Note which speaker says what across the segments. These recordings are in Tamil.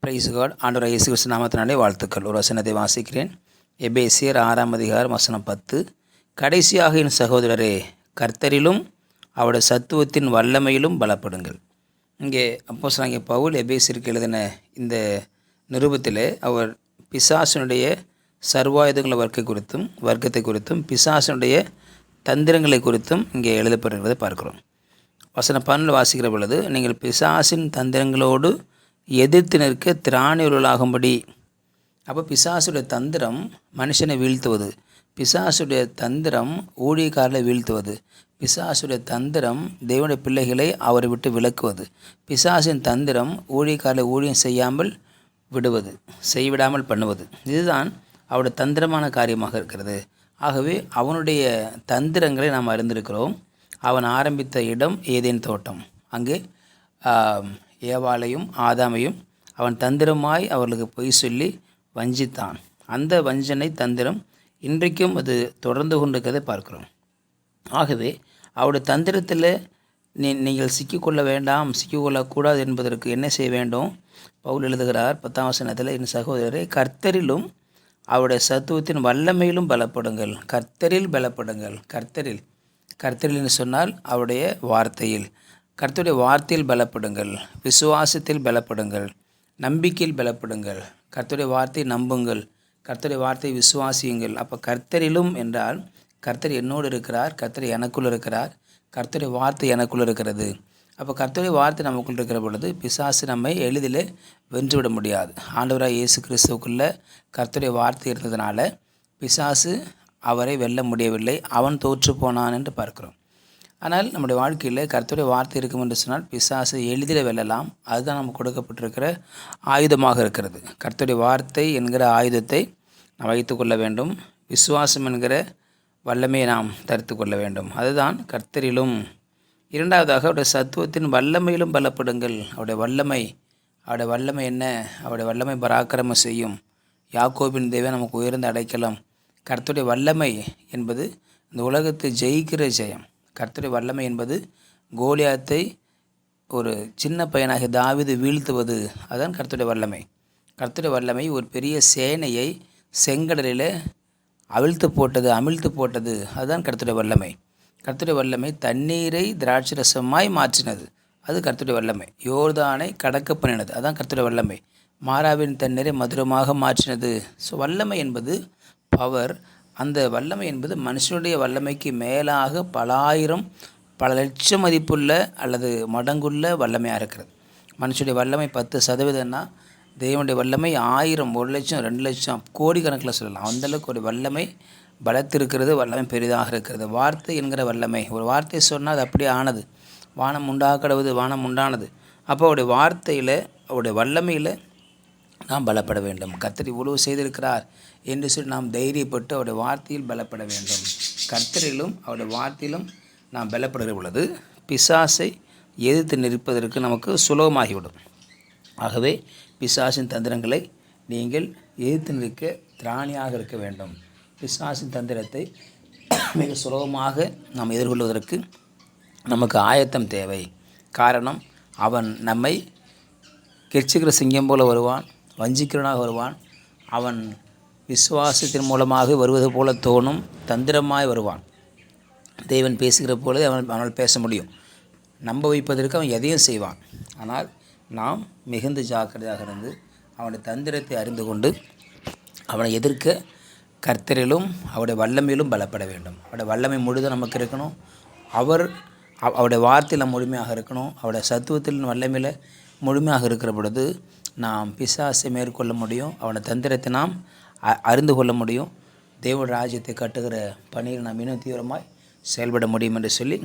Speaker 1: Price God. ஆண்டவர் இயேசு கிறிஸ்து நாமத்தினாலே வாழ்த்துக்கள். ஒரு வசனத்தை வாசிக்கிறேன். எபேசியர் 6:10. கடைசியாக என் சகோதரரே, கர்த்தரிலும் அவருடைய சத்துவத்தின் வல்லமையிலும் பலப்படுங்கள். இங்கே அப்போஸ்தலனாகிய பவுல் எபேசியருக்கு எழுதின இந்த நிருபத்திலே அவர் பிசாசினுடைய சர்வாயுதங்கள வர்க்கத்தை குறித்தும் பிசாசினுடைய தந்திரங்களை குறித்தும் இங்கே எழுதப்படுகிறதை பார்க்கிறோம். வசனம் 12 வாசிக்கிற பொழுது, நீங்கள் பிசாசின் தந்திரங்களோடு எதிர்த்து நிற்க திராணியுள்ளாகும்படி. அப்போ பிசாசுடைய தந்திரம் மனுஷனை வீழ்த்துவது, பிசாசுடைய தந்திரம் ஊழியக்காரரை வீழ்த்துவது, பிசாசுடைய தந்திரம் தேவனுடைய பிள்ளைகளை அவரை விட்டு விலக்குவது, பிசாசின் தந்திரம் ஊழியக்காரரை ஊழியம் செய்யாமல் விடுவது, செய்விடாமல் பண்ணுவது. இதுதான் அவருடைய தந்திரமான காரியமாக இருக்கிறது. ஆகவே அவனுடைய தந்திரங்களை நாம் அறிந்திருக்கிறோம். அவன் ஆரம்பித்த இடம் ஏதேன் தோட்டம். அங்கே ஏவாளையும் ஆதாமையும் அவன் தந்திரமாய் அவர்களுக்கு பொய் சொல்லி வஞ்சித்தான். அந்த வஞ்சனை தந்திரம் இன்றைக்கும் அது தொடர்ந்து கொண்டிருக்கிறதை பார்க்கிறோம். ஆகவே அவருடைய தந்திரத்தில் நீங்கள் சிக்கிக்கொள்ள வேண்டாம், சிக்கிக்கொள்ளக்கூடாது என்பதற்கு என்ன செய்ய வேண்டும்? பவுல் எழுதுகிறார் 10ஆம் வசனத்தில், என் சகோதரரை, கர்த்தரிலும் அவருடைய சத்துவத்தின் வல்லமையிலும் பலப்படுங்கள். கர்த்தரில் பலப்படுங்கள். கர்த்தரில் என்று சொன்னால் அவருடைய வார்த்தையில், கர்த்தருடைய வார்த்தையில் பலப்படுங்கள், விசுவாசத்தில் பலப்படுங்கள், நம்பிக்கையில் பலப்படுங்கள், கர்த்தருடைய வார்த்தையை நம்புங்கள், கர்த்தருடைய வார்த்தையை விசுவாசியுங்கள். அப்போ கர்த்தரிலும் என்றால் கர்த்தர் என்னோடு இருக்கிறார், கர்த்தர் எனக்குள் இருக்கிறார், கர்த்தருடைய வார்த்தை எனக்குள் இருக்கிறது. அப்போ கர்த்தருடைய வார்த்தை நமக்குள் இருக்கிற பொழுது பிசாசு நம்மை எளிதில் வென்றுவிட முடியாது. ஆண்டவராக இயேசு கிறிஸ்துவுக்குள்ளே கர்த்தருடைய வார்த்தை இருந்ததுனால பிசாசு அவரை வெல்ல முடியவில்லை, அவன் தோற்று போனான் என்று பார்க்கிறோம். ஆனால் நம்முடைய வாழ்க்கையில் கர்த்தருடைய வார்த்தை இருக்கும் என்று சொன்னால் பிசாசை எளிதில் வெல்லலாம். அதுதான் நமக்கு கொடுக்கப்பட்டிருக்கிற ஆயுதமாக இருக்கிறது. கர்த்தருடைய வார்த்தை என்கிற ஆயுதத்தை நாம் வைத்து கொள்ள வேண்டும். விசுவாசம் என்கிற வல்லமையை நாம் தரித்து கொள்ள வேண்டும். அதுதான் கர்த்தரிலும். இரண்டாவதாக அவருடைய சத்துவத்தின் வல்லமையிலும் பலப்படுங்கள். அவருடைய வல்லமை என்ன? அவருடைய வல்லமை பராக்கிரமம் செய்யும். யாக்கோபின் தேவன் நமக்கு உயர்ந்த அடைக்கலம். கர்த்தருடைய வல்லமை என்பது இந்த உலகத்தை ஜெயிக்கிற ஜெயம். கர்த்தருடைய வல்லமை என்பது கோலியாத்தை ஒரு சின்ன பையனாகிய தாவீது வீழ்த்துவது. அதுதான் கர்த்தருடைய வல்லமை. கர்த்தருடைய வல்லமை ஒரு பெரிய சேனையை செங்கடலில் அமிழ்த்து போட்டது. அதுதான் கர்த்தருடைய வல்லமை. கர்த்தருடைய வல்லமை தண்ணீரை திராட்சை ரசமாய் மாற்றினது. அது கர்த்தருடைய வல்லமை. யோர்தானை கடக்க பண்ணினது. அதுதான் கர்த்தருடைய வல்லமை. மாறாவின் தண்ணீரை மதுரமாக மாற்றினது. ஸோ வல்லமை என்பது பவர். அந்த வல்லமை என்பது மனுஷனுடைய வல்லமைக்கு மேலாக பல லட்சம் மதிப்புள்ள அல்லது மடங்குள்ள வல்லமையாக இருக்கிறது. மனுஷனுடைய வல்லமை 10%ன்னா தேவனுடைய வல்லமை 1000, 1 லட்சம், 2 லட்சம், கோடிக்கணக்கில் சொல்லலாம். அந்தளவுக்கு ஒரு வல்லமை பலத்திருக்கிறது. வல்லமை பெரிதாக இருக்கிறது. வார்த்தை என்கிற வல்லமை. ஒரு வார்த்தை சொன்னால் அது அப்படியே ஆனது. வானம் உண்டாக்கடவுது, வானம் உண்டானது. அப்போ அவருடைய வார்த்தையில், அவருடைய வல்லமையில் நாம் பலப்பட வேண்டும். கர்த்தர் இவ்வளவு செய்திருக்கிறார் என்று சொல்லி நாம் தைரியப்பட்டு அவருடைய வார்த்தையில் பலப்பட வேண்டும். கர்த்தரிலும் அவருடைய வார்த்தையிலும் நாம் பலப்படுகிற பொழுது பிசாசை எதிர்த்து நிற்பதற்கு நமக்கு சுலபமாகிவிடும். ஆகவே பிசாசின் தந்திரங்களை நீங்கள் எதிர்த்து நிற்க திராணியாக இருக்க வேண்டும். பிசாசின் தந்திரத்தை மிக சுலபமாக நாம் எதிர்கொள்வதற்கு நமக்கு ஆயத்தம் தேவை. காரணம், அவன் நம்மை கெர்ச்சிக்கிற சிங்கம் போல வருவான், வஞ்சிக்கிறவனாக வருவான். அவன் விசுவாசத்தின் மூலமாக வருவது போல தோணும், தந்திரமாய் வருவான். தேவன் பேசுகிற பொழுது அவனால் பேச முடியும். நம்ப வைப்பதற்கு அவன் எதையும் செய்வான். ஆனால் நாம் மிகுந்த ஜாக்கிரதையாக இருந்து அவனுடைய தந்திரத்தை அறிந்து கொண்டு அவனை எதிர்க்க கர்த்தரிலும் அவருடைய வல்லமையிலும் பலப்பட வேண்டும். அவருடைய வல்லமை முழுதும் நமக்கு இருக்கணும். அவருடைய வார்த்தையில் நாம் முழுமையாக இருக்கணும். அவருடைய சத்துவத்தில் வல்லமையில் முழுமையாக இருக்கிற பொழுது நாம் பிசாசை மேற்கொள்ள முடியும். அவனுடைய தந்திரத்தை நாம் அறிந்து கொள்ள முடியும். தேவ ராஜ்யத்தை கட்டுகிற பணியில் நாம் இன்னும் தீவிரமாய் செயல்பட முடியும் என்று சொல்லி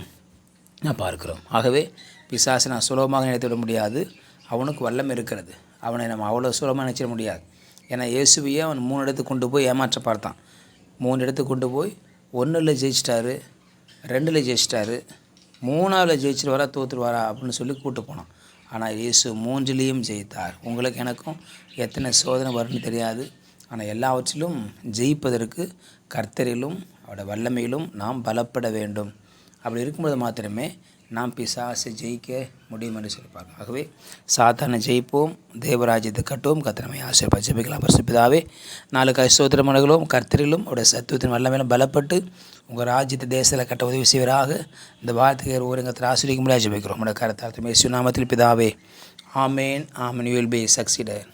Speaker 1: நான் பார்க்கிறோம். ஆகவே பிசாசை நான் சுலபமாக நினைத்து விட முடியாது. அவனுக்கு வல்லமை இருக்கிறது. அவனை நம்ம அவ்வளோ சுலபமாக நினைச்சிட முடியாது. ஏன்னா இயேசுவையே அவன் 3 இடத்துக்கு கொண்டு போய் ஏமாற்ற பார்த்தான். 3 இடத்துக்கு கொண்டு போய் 1ல் ஜெயிச்சிட்டாரு, 2ல் ஜெயிச்சிட்டாரு, 3ல் ஜெயிச்சிருவாரா தோற்றுருவாரா அப்படின்னு சொல்லி கூப்பிட்டு போனான். ஆனால் இயேசு 3லேயும் ஜெயித்தார். உங்களுக்கு எனக்கும் எத்தனை சோதனை வரும்னு தெரியாது. ஆனால் எல்லாவற்றிலும் ஜெயிப்பதற்கு கர்த்தரிலும் அவருடைய வல்லமையிலும் நாம் பலப்பட வேண்டும். அப்படி இருக்கும்போது மாத்திரமே நாம் பிசாசை ஜெயிக்க முடியும் என்று சொல்லிப்பாங்க. ஆகவே சாத்தானை ஜெயிப்போம், தேவராஜ்யத்தை கட்டுவோம். கர்த்தரை ஆசீர்வதிப்பார். ஜெபிக்கலாம். பரிசுத்த பிதாவே, நாளுக்காய் ஸ்தோத்திரம் பண்ணுகிறோம். கர்த்தரிலும் அவருடைய சத்துவத்தின் வல்லமையிலும் பலப்பட்டு உங்கள் ராஜ்யத்தை தேசத்தில் கட்ட உதவி செய்வராக இந்த வார்த்தையை ஒருங்கத்தில் ஆசிரியக்க முடியாது ஜெபிக்கிறோம். உங்களுடைய கருத்தார்த்தம் இயேசு நாமத்தில் பிதாவே. ஆமேன். ஆமேன். You will be சக்சீடர்.